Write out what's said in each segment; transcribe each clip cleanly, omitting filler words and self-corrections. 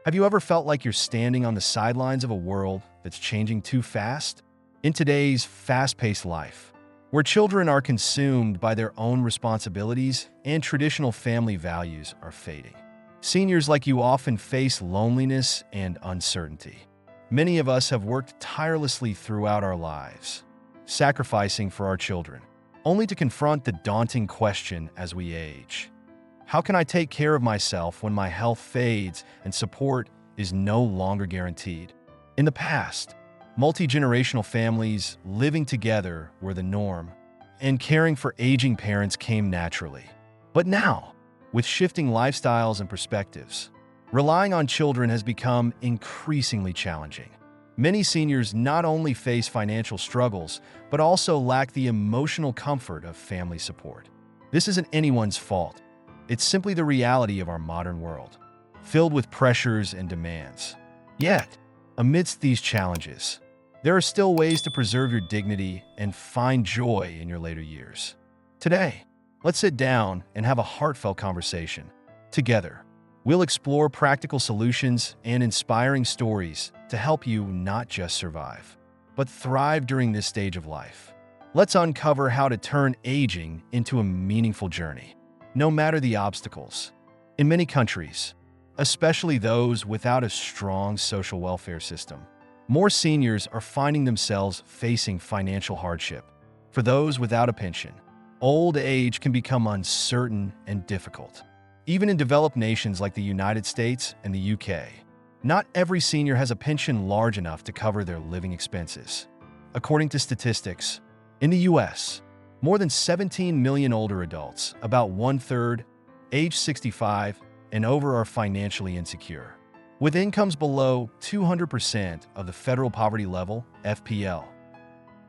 Have you ever felt like you're standing on the sidelines of a world that's changing too fast? In today's fast-paced life, where children are consumed by their own responsibilities and traditional family values are fading, seniors like you often face loneliness and uncertainty. Many of us have worked tirelessly throughout our lives, sacrificing for our children, only to confront the daunting question as we age. How can I take care of myself when my health fades and support is no longer guaranteed? In the past, multi-generational families living together were the norm, and caring for aging parents came naturally. But now, with shifting lifestyles and perspectives, relying on children has become increasingly challenging. Many seniors not only face financial struggles, but also lack the emotional comfort of family support. This isn't anyone's fault. It's simply the reality of our modern world, filled with pressures and demands. Yet, amidst these challenges, there are still ways to preserve your dignity and find joy in your later years. Today, let's sit down and have a heartfelt conversation. Together, we'll explore practical solutions and inspiring stories to help you not just survive, but thrive during this stage of life. Let's uncover how to turn aging into a meaningful journey, no matter the obstacles. In many countries, especially those without a strong social welfare system, more seniors are finding themselves facing financial hardship. For those without a pension, old age can become uncertain and difficult. Even in developed nations like the United States and the UK, not every senior has a pension large enough to cover their living expenses. According to statistics, in the US, more than 17 million older adults, about one-third, age 65 and over, are financially insecure, with incomes below 200% of the federal poverty level, FPL.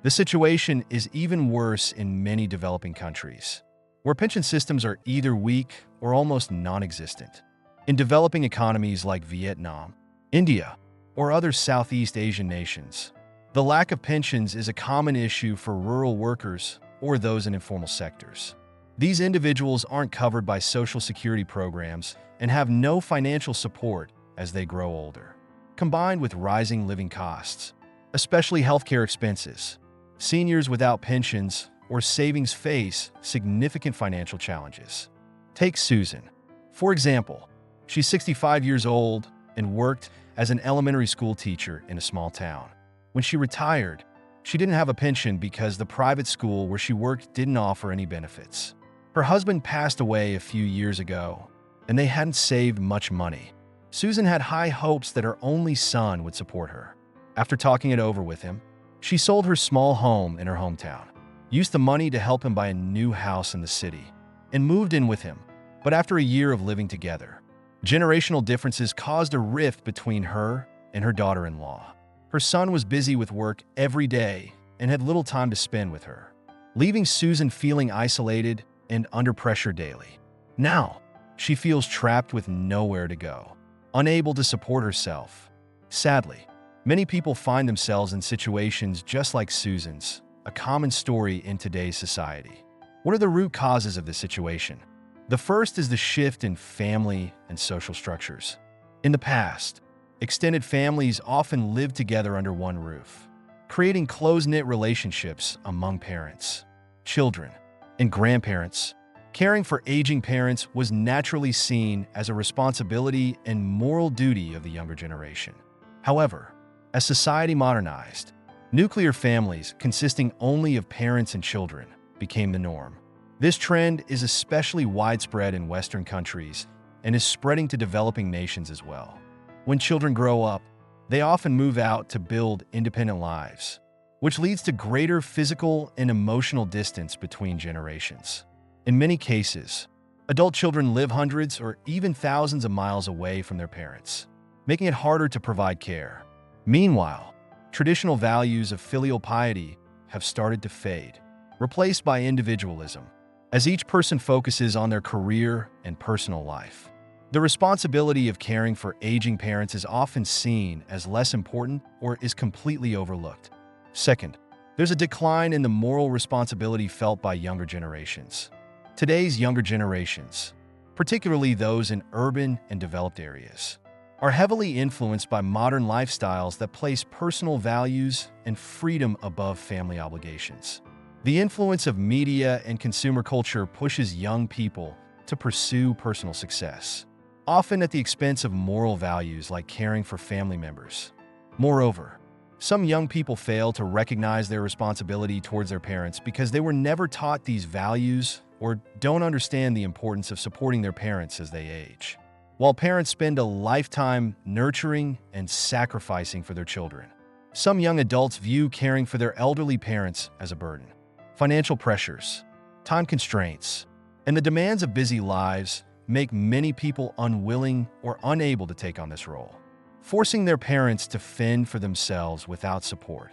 The situation is even worse in many developing countries, where pension systems are either weak or almost non-existent. In developing economies like Vietnam, India, or other Southeast Asian nations, the lack of pensions is a common issue for rural workers or those in informal sectors. These individuals aren't covered by Social Security programs and have no financial support as they grow older. Combined with rising living costs, especially healthcare expenses, seniors without pensions or savings face significant financial challenges. Take Susan. For example, she's 65 years old and worked as an elementary school teacher in a small town. When she retired, she didn't have a pension because the private school where she worked didn't offer any benefits. Her husband passed away a few years ago, and they hadn't saved much money. Susan had high hopes that her only son would support her. After talking it over with him, she sold her small home in her hometown, used the money to help him buy a new house in the city, and moved in with him. But after a year of living together, generational differences caused a rift between her and her daughter-in-law. Her son was busy with work every day and had little time to spend with her, leaving Susan feeling isolated and under pressure daily. Now, she feels trapped with nowhere to go, unable to support herself. Sadly, many people find themselves in situations just like Susan's, a common story in today's society. What are the root causes of this situation? The first is the shift in family and social structures. In the past, extended families often lived together under one roof, creating close-knit relationships among parents, children, and grandparents. Caring for aging parents was naturally seen as a responsibility and moral duty of the younger generation. However, as society modernized, nuclear families consisting only of parents and children became the norm. This trend is especially widespread in Western countries and is spreading to developing nations as well. When children grow up, they often move out to build independent lives, which leads to greater physical and emotional distance between generations. In many cases, adult children live hundreds or even thousands of miles away from their parents, making it harder to provide care. Meanwhile, traditional values of filial piety have started to fade, replaced by individualism, as each person focuses on their career and personal life. The responsibility of caring for aging parents is often seen as less important or is completely overlooked. Second, there's a decline in the moral responsibility felt by younger generations. Today's younger generations, particularly those in urban and developed areas, are heavily influenced by modern lifestyles that place personal values and freedom above family obligations. The influence of media and consumer culture pushes young people to pursue personal success, often at the expense of moral values like caring for family members. Moreover, some young people fail to recognize their responsibility towards their parents because they were never taught these values or don't understand the importance of supporting their parents as they age. While parents spend a lifetime nurturing and sacrificing for their children, some young adults view caring for their elderly parents as a burden. Financial pressures, time constraints, and the demands of busy lives make many people unwilling or unable to take on this role, forcing their parents to fend for themselves without support.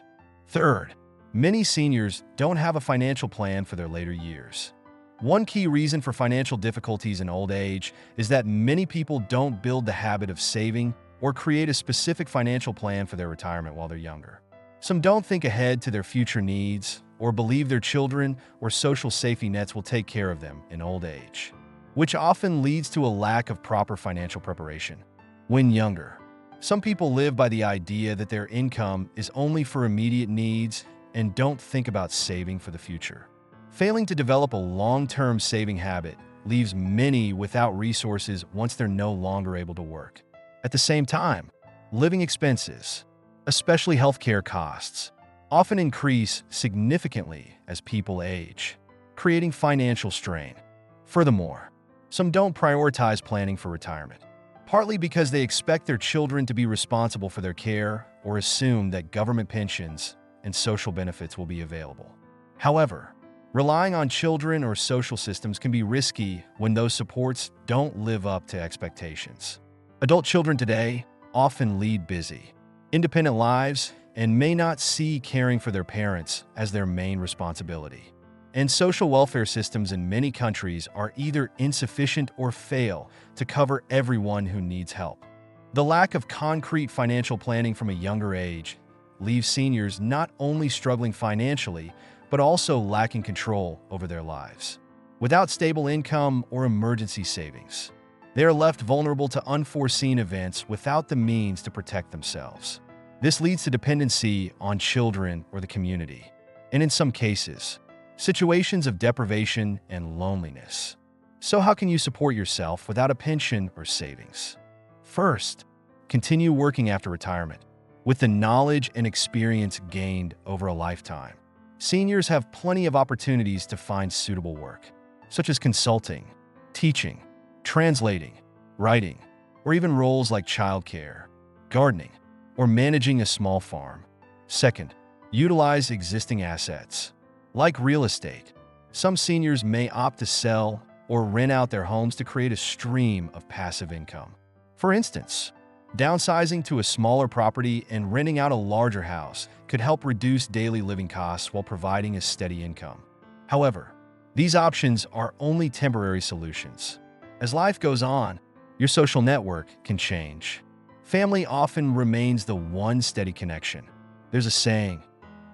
Third, many seniors don't have a financial plan for their later years. One key reason for financial difficulties in old age is that many people don't build the habit of saving or create a specific financial plan for their retirement while they're younger. Some don't think ahead to their future needs or believe their children or social safety nets will take care of them in old age, which often leads to a lack of proper financial preparation. When younger, some people live by the idea that their income is only for immediate needs and don't think about saving for the future. Failing to develop a long-term saving habit leaves many without resources once they're no longer able to work. At the same time, living expenses, especially healthcare costs, often increase significantly as people age, creating financial strain. Furthermore, some don't prioritize planning for retirement, partly because they expect their children to be responsible for their care or assume that government pensions and social benefits will be available. However, relying on children or social systems can be risky when those supports don't live up to expectations. Adult children today often lead busy, independent lives and may not see caring for their parents as their main responsibility. And social welfare systems in many countries are either insufficient or fail to cover everyone who needs help. The lack of concrete financial planning from a younger age leaves seniors not only struggling financially, but also lacking control over their lives. Without stable income or emergency savings, they are left vulnerable to unforeseen events without the means to protect themselves. This leads to dependency on children or the community, and in some cases, situations of deprivation and loneliness. So how can you support yourself without a pension or savings? First, continue working after retirement with the knowledge and experience gained over a lifetime. Seniors have plenty of opportunities to find suitable work, such as consulting, teaching, translating, writing, or even roles like childcare, gardening, or managing a small farm. Second, utilize existing assets, like real estate. Some seniors may opt to sell or rent out their homes to create a stream of passive income. For instance, downsizing to a smaller property and renting out a larger house could help reduce daily living costs while providing a steady income. However, these options are only temporary solutions. As life goes on, your social network can change. Family often remains the one steady connection. There's a saying,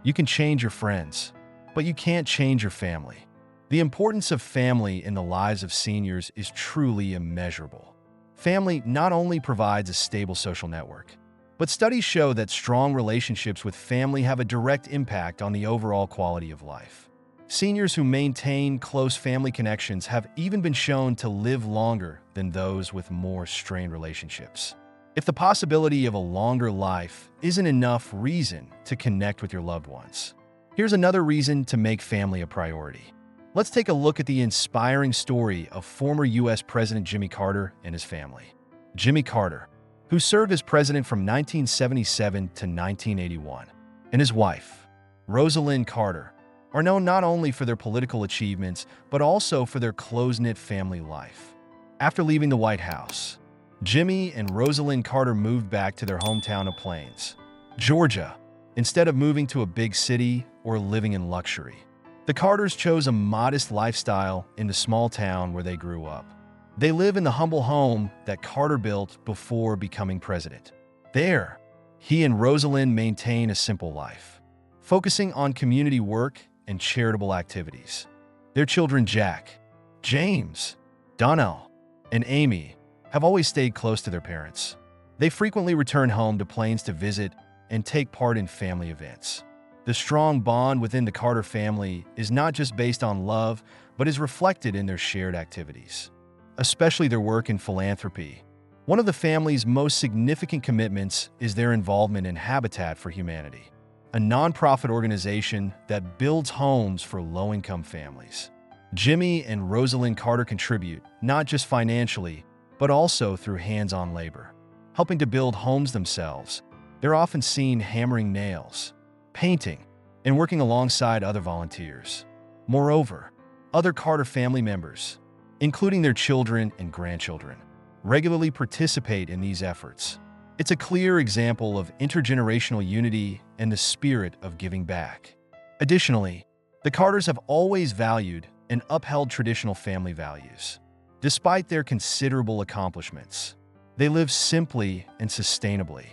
you can change your friends, but you can't change your family. The importance of family in the lives of seniors is truly immeasurable. Family not only provides a stable social network, but studies show that strong relationships with family have a direct impact on the overall quality of life. Seniors who maintain close family connections have even been shown to live longer than those with more strained relationships. If the possibility of a longer life isn't enough reason to connect with your loved ones, here's another reason to make family a priority. Let's take a look at the inspiring story of former U.S. President Jimmy Carter and his family. Jimmy Carter, who served as president from 1977 to 1981, and his wife, Rosalind Carter, are known not only for their political achievements, but also for their close-knit family life. After leaving the White House, Jimmy and Rosalind Carter moved back to their hometown of Plains, Georgia, instead of moving to a big city or living in luxury. The Carters chose a modest lifestyle in the small town where they grew up. They live in the humble home that Carter built before becoming president. There, he and Rosalind maintain a simple life, focusing on community work and charitable activities. Their children Jack, James, Donnell, and Amy have always stayed close to their parents. They frequently return home to Plains to visit and take part in family events. The strong bond within the Carter family is not just based on love, but is reflected in their shared activities, especially their work in philanthropy. One of the family's most significant commitments is their involvement in Habitat for Humanity, a nonprofit organization that builds homes for low-income families. Jimmy and Rosalind Carter contribute, not just financially, but also through hands-on labor, helping to build homes themselves. They're often seen hammering nails, painting, and working alongside other volunteers. Moreover, other Carter family members, including their children and grandchildren, regularly participate in these efforts. It's a clear example of intergenerational unity and the spirit of giving back. Additionally, the Carters have always valued and upheld traditional family values. Despite their considerable accomplishments, they live simply and sustainably,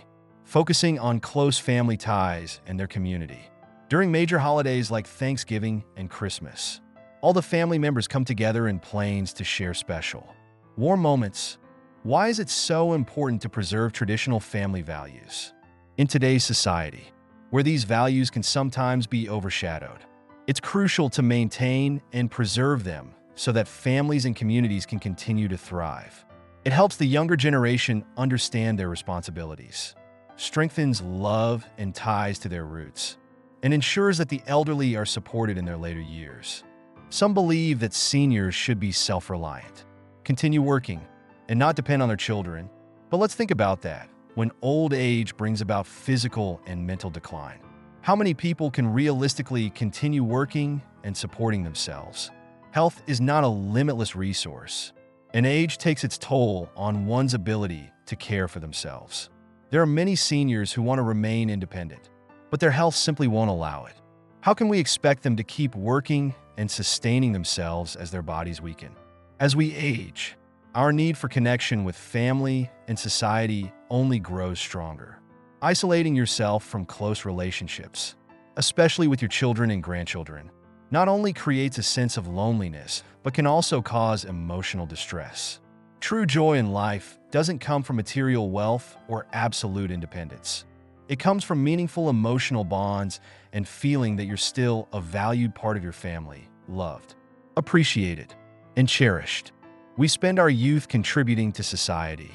focusing on close family ties and their community. During major holidays like Thanksgiving and Christmas, all the family members come together in Plains to share special, warm moments. Why is it so important to preserve traditional family values? In today's society, where these values can sometimes be overshadowed, it's crucial to maintain and preserve them so that families and communities can continue to thrive. It helps the younger generation understand their responsibilities, strengthens love and ties to their roots, and ensures that the elderly are supported in their later years. Some believe that seniors should be self-reliant, continue working, and not depend on their children. But let's think about that. When old age brings about physical and mental decline, how many people can realistically continue working and supporting themselves? Health is not a limitless resource, and age takes its toll on one's ability to care for themselves. There are many seniors who want to remain independent, but their health simply won't allow it. How can we expect them to keep working and sustaining themselves as their bodies weaken? As we age, our need for connection with family and society only grows stronger. Isolating yourself from close relationships, especially with your children and grandchildren, not only creates a sense of loneliness, but can also cause emotional distress. True joy in life doesn't come from material wealth or absolute independence. It comes from meaningful emotional bonds and feeling that you're still a valued part of your family, loved, appreciated, and cherished. We spend our youth contributing to society,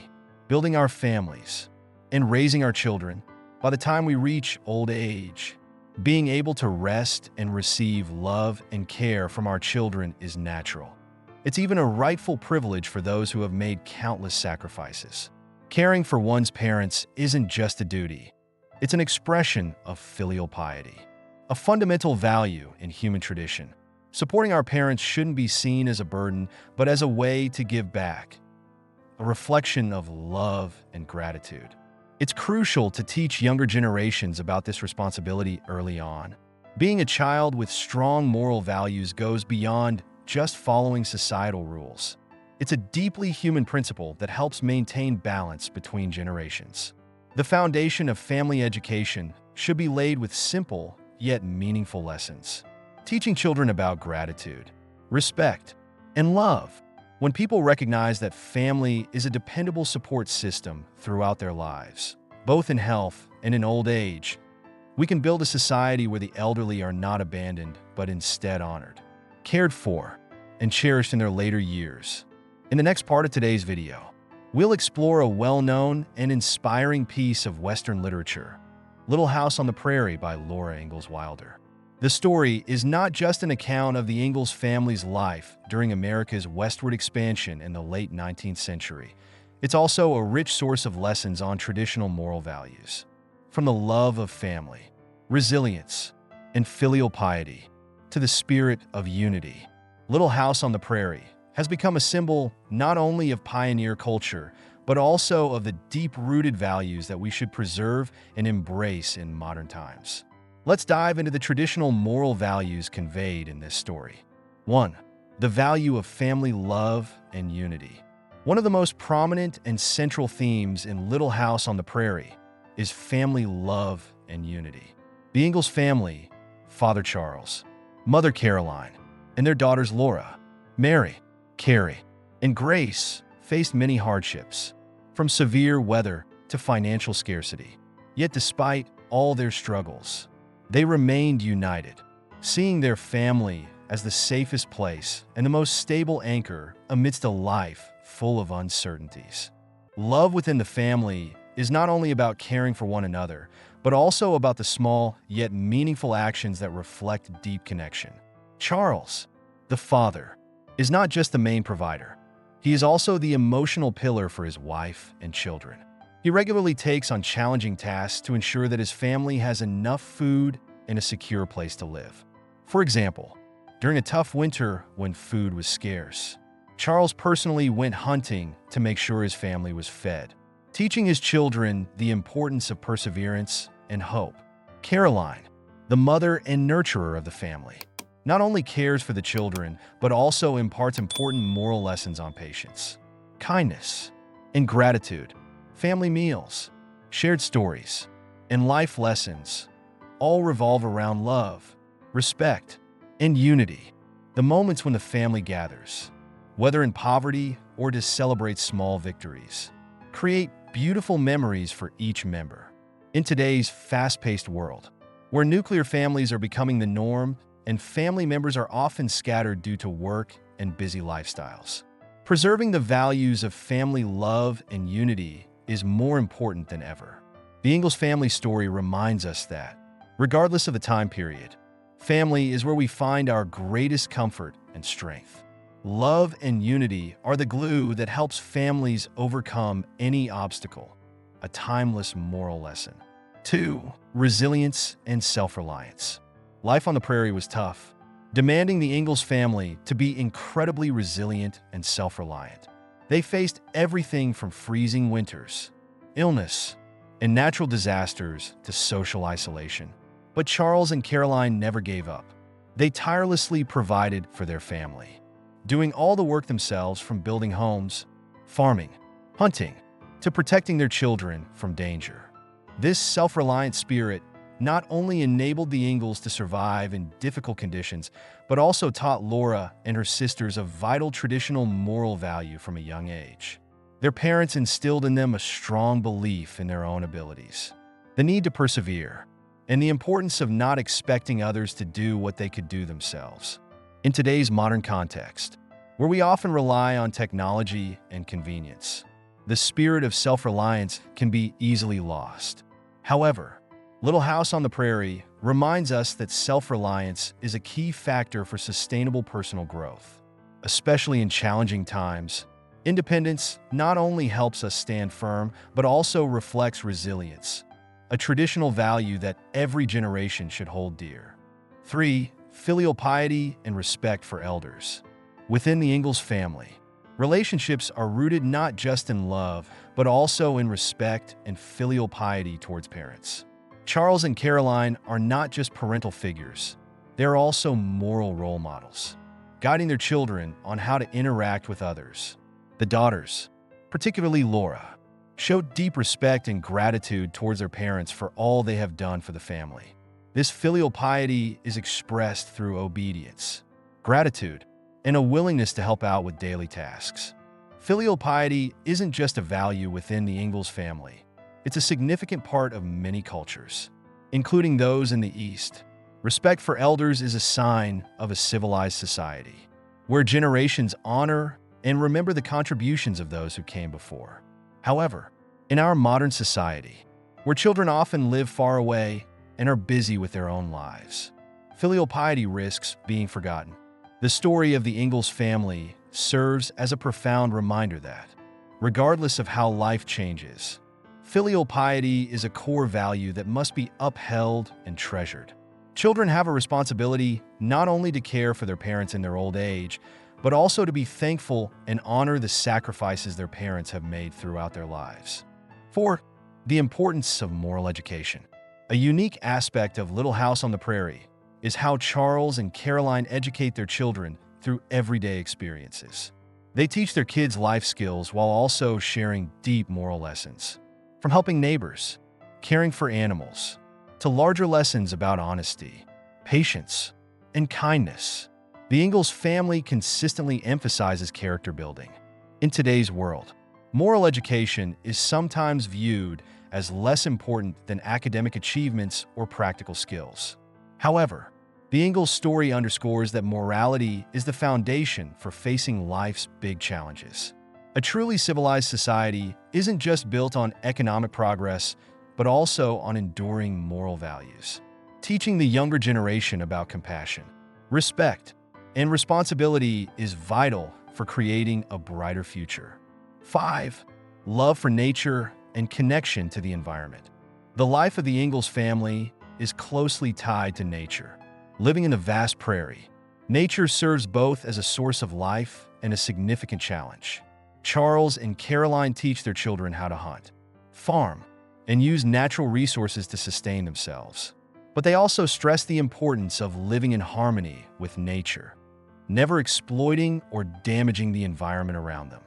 building our families, and raising our children. By the time we reach old age, being able to rest and receive love and care from our children is natural. It's even a rightful privilege for those who have made countless sacrifices. Caring for one's parents isn't just a duty. It's an expression of filial piety, a fundamental value in human tradition. Supporting our parents shouldn't be seen as a burden, but as a way to give back, a reflection of love and gratitude. It's crucial to teach younger generations about this responsibility early on. Being a child with strong moral values goes beyond just following societal rules. It's a deeply human principle that helps maintain balance between generations. The foundation of family education should be laid with simple yet meaningful lessons, teaching children about gratitude, respect, and love. When people recognize that family is a dependable support system throughout their lives, both in health and in old age, we can build a society where the elderly are not abandoned, but instead honored, cared for, and cherished in their later years. In the next part of today's video, we'll explore a well-known and inspiring piece of Western literature, Little House on the Prairie by Laura Ingalls Wilder. The story is not just an account of the Ingalls family's life during America's westward expansion in the late 19th century. It's also a rich source of lessons on traditional moral values. From the love of family, resilience, and filial piety, to the spirit of unity, Little House on the Prairie has become a symbol not only of pioneer culture, but also of the deep-rooted values that we should preserve and embrace in modern times. Let's dive into the traditional moral values conveyed in this story. 1. The value of family love and unity. One of the most prominent and central themes in Little House on the Prairie is family love and unity. The Ingalls family, Father Charles, Mother Caroline, and their daughters Laura, Mary, Carrie, and Grace faced many hardships, from severe weather to financial scarcity. Yet despite all their struggles, they remained united, seeing their family as the safest place and the most stable anchor amidst a life full of uncertainties. Love within the family is not only about caring for one another, but also about the small yet meaningful actions that reflect deep connection. Charles, the father, is not just the main provider. He is also the emotional pillar for his wife and children. He regularly takes on challenging tasks to ensure that his family has enough food and a secure place to live. For example, during a tough winter when food was scarce, Charles personally went hunting to make sure his family was fed, teaching his children the importance of perseverance and hope. Caroline, the mother and nurturer of the family, not only cares for the children, but also imparts important moral lessons on patience, kindness, and gratitude. Family meals, shared stories, and life lessons all revolve around love, respect, and unity. The moments when the family gathers, whether in poverty or to celebrate small victories, create beautiful memories for each member. In today's fast-paced world, where nuclear families are becoming the norm and family members are often scattered due to work and busy lifestyles, preserving the values of family love and unity is more important than ever. The Ingalls family story reminds us that, regardless of the time period, family is where we find our greatest comfort and strength. Love and unity are the glue that helps families overcome any obstacle, a timeless moral lesson. 2. Resilience and self-reliance. Life on the prairie was tough, demanding the Ingalls family to be incredibly resilient and self-reliant. They faced everything from freezing winters, illness, and natural disasters to social isolation. But Charles and Caroline never gave up. They tirelessly provided for their family, doing all the work themselves, from building homes, farming, hunting, to protecting their children from danger. This self-reliant spirit not only enabled the Ingalls to survive in difficult conditions, but also taught Laura and her sisters a vital traditional moral value from a young age. Their parents instilled in them a strong belief in their own abilities, the need to persevere, and the importance of not expecting others to do what they could do themselves. In today's modern context, where we often rely on technology and convenience, the spirit of self-reliance can be easily lost. However, Little House on the Prairie reminds us that self-reliance is a key factor for sustainable personal growth. Especially in challenging times, independence not only helps us stand firm, but also reflects resilience, a traditional value that every generation should hold dear. 3. Filial piety and respect for elders. Within the Ingalls family, relationships are rooted not just in love, but also in respect and filial piety towards parents. Charles and Caroline are not just parental figures, they're also moral role models, guiding their children on how to interact with others. The daughters, particularly Laura, showed deep respect and gratitude towards their parents for all they have done for the family. This filial piety is expressed through obedience, gratitude, and a willingness to help out with daily tasks. Filial piety isn't just a value within the Ingalls family. It's a significant part of many cultures, including those in the East. Respect for elders is a sign of a civilized society, where generations honor and remember the contributions of those who came before. However, in our modern society, where children often live far away and are busy with their own lives, filial piety risks being forgotten. The story of the Ingalls family serves as a profound reminder that, regardless of how life changes, filial piety is a core value that must be upheld and treasured. Children have a responsibility not only to care for their parents in their old age, but also to be thankful and honor the sacrifices their parents have made throughout their lives. 4. The importance of moral education. A unique aspect of Little House on the Prairie is how Charles and Caroline educate their children through everyday experiences. They teach their kids life skills while also sharing deep moral lessons. From helping neighbors, caring for animals, to larger lessons about honesty, patience, and kindness. The Ingalls family consistently emphasizes character building. In today's world, Moral education is sometimes viewed as less important than academic achievements or practical skills. However, the Ingalls story underscores that morality is the foundation for facing life's big challenges. A truly civilized society isn't just built on economic progress, but also on enduring moral values. Teaching the younger generation about compassion, respect, and responsibility is vital for creating a brighter future. 5. Love for nature and connection to the environment. The life of the Ingalls family is closely tied to nature. Living in the vast prairie, nature serves both as a source of life and a significant challenge. Charles and Caroline teach their children how to hunt, farm, and use natural resources to sustain themselves. But they also stress the importance of living in harmony with nature, never exploiting or damaging the environment around them.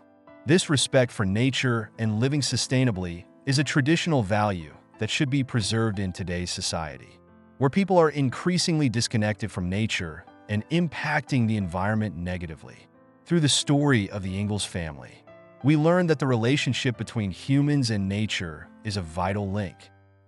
This respect for nature and living sustainably is a traditional value that should be preserved in today's society, where people are increasingly disconnected from nature and impacting the environment negatively. Through the story of the Ingalls family, we learn that the relationship between humans and nature is a vital link.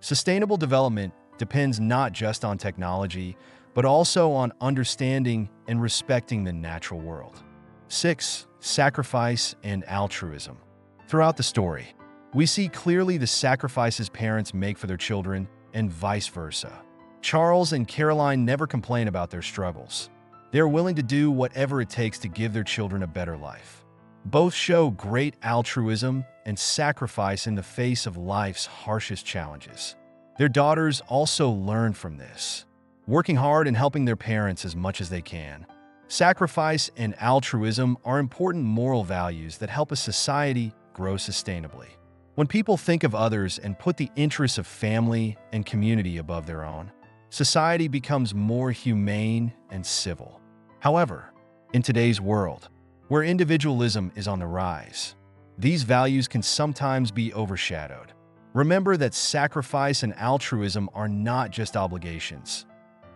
Sustainable development depends not just on technology, but also on understanding and respecting the natural world. 6. Sacrifice and altruism. Throughout the story, we see clearly the sacrifices parents make for their children and vice versa. Charles and Caroline never complain about their struggles. They are willing to do whatever it takes to give their children a better life. Both show great altruism and sacrifice in the face of life's harshest challenges. Their daughters also learn from this, working hard and helping their parents as much as they can. Sacrifice and altruism are important moral values that help a society grow sustainably. When people think of others and put the interests of family and community above their own, society becomes more humane and civil. However, in today's world, where individualism is on the rise, these values can sometimes be overshadowed. Remember that sacrifice and altruism are not just obligations.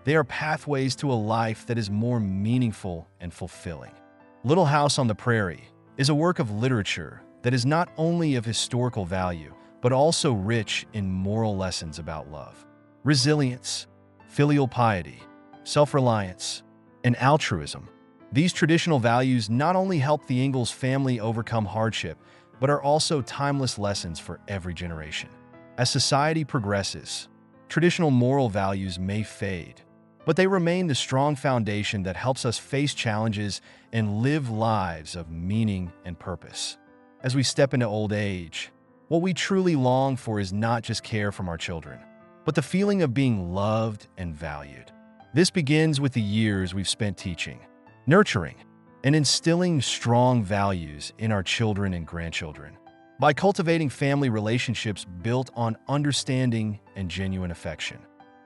They are pathways to a life that is more meaningful and fulfilling. Little House on the Prairie is a work of literature that is not only of historical value, but also rich in moral lessons about love, resilience, filial piety, self-reliance, and altruism. These traditional values not only help the Ingalls family overcome hardship, but are also timeless lessons for every generation. As society progresses, traditional moral values may fade, but they remain the strong foundation that helps us face challenges and live lives of meaning and purpose. As we step into old age, what we truly long for is not just care from our children, but the feeling of being loved and valued. This begins with the years we've spent teaching, nurturing, and instilling strong values in our children and grandchildren. By cultivating family relationships built on understanding and genuine affection,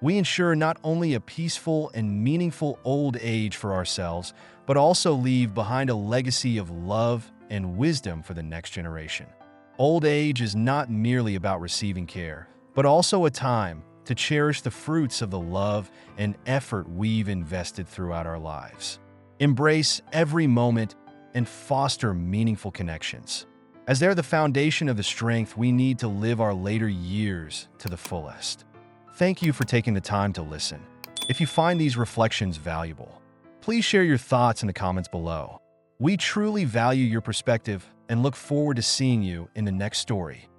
we ensure not only a peaceful and meaningful old age for ourselves, but also leave behind a legacy of love and wisdom for the next generation. Old age is not merely about receiving care, but also a time to cherish the fruits of the love and effort we've invested throughout our lives. Embrace every moment and foster meaningful connections, as they're the foundation of the strength we need to live our later years to the fullest. Thank you for taking the time to listen. If you find these reflections valuable, please share your thoughts in the comments below. We truly value your perspective and look forward to seeing you in the next story.